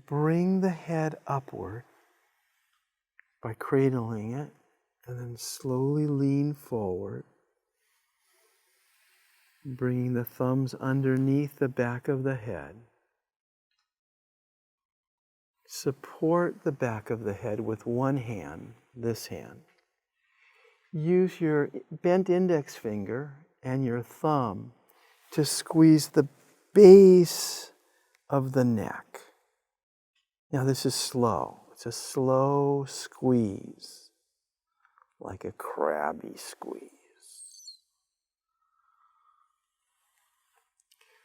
bring the head upward by cradling it, and then slowly lean forward, bringing the thumbs underneath the back of the head. Support the back of the head with one hand, this hand. Use your bent index finger and your thumb to squeeze the base of the neck. Now this is slow. It's a slow squeeze, like a crabby squeeze.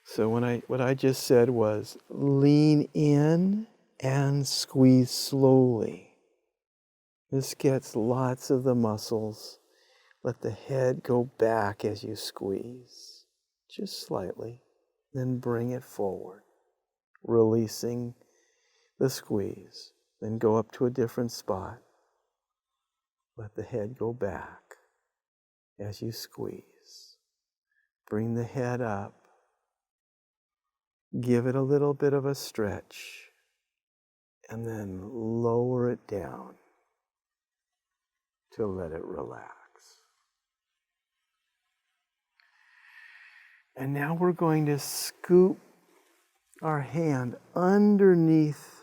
So what I just said was lean in and squeeze slowly. This gets lots of the muscles. Let the head go back as you squeeze, just slightly. Then bring it forward, releasing the squeeze. Then go up to a different spot. Let the head go back as you squeeze. Bring the head up. Give it a little bit of a stretch. And then lower it down to let it relax. And now we're going to scoop our hand underneath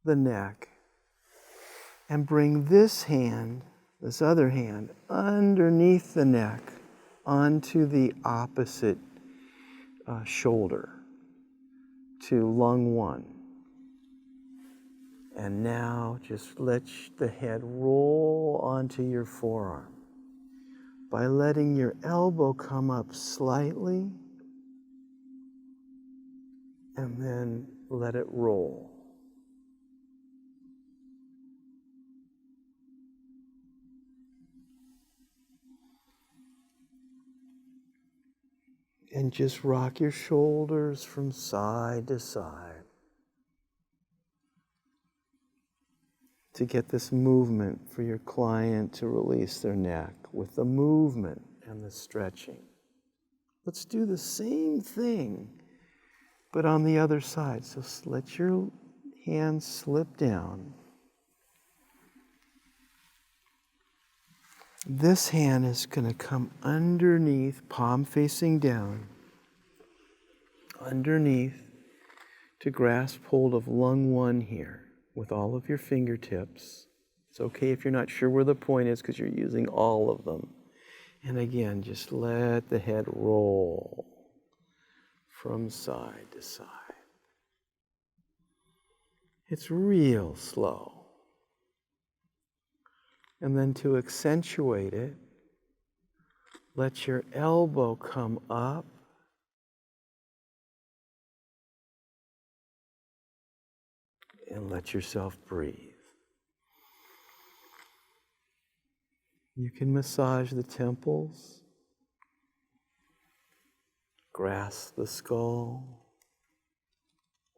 the neck and bring this hand, this other hand, underneath the neck onto the opposite shoulder to lung 1. And now just let the head roll onto your forearm by letting your elbow come up slightly and then let it roll. And just rock your shoulders from side to side to get this movement for your client to release their neck with the movement and the stretching. Let's do the same thing, but on the other side. So let your hand slip down. This hand is going to come underneath, palm facing down, underneath to grasp hold of lung 1 here with all of your fingertips. It's okay if you're not sure where the point is because you're using all of them. And again, just let the head roll from side to side. It's real slow. And then to accentuate it, let your elbow come up and let yourself breathe. You can massage the temples, grasp the skull,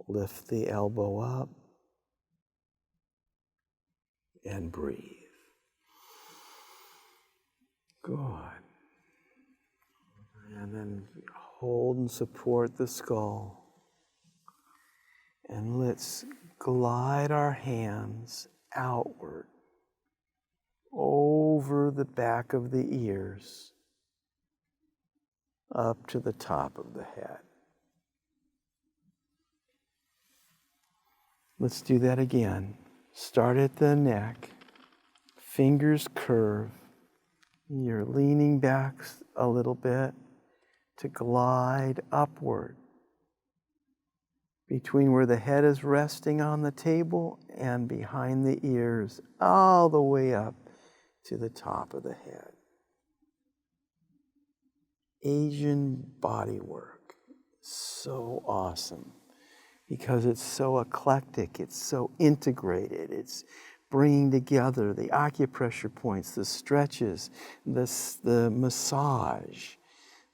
lift the elbow up, and breathe. Good. And then hold and support the skull. And let's glide our hands outward over the back of the ears up to the top of the head. Let's do that again. Start at the neck, fingers curve. You're leaning back a little bit to glide upward between where the head is resting on the table and behind the ears, all the way up to the top of the head. Asian body work, so awesome because it's so eclectic, it's so integrated, it's bringing together the acupressure points, the stretches, the massage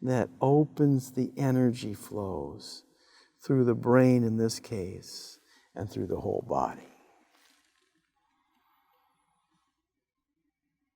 that opens the energy flows through the brain in this case and through the whole body.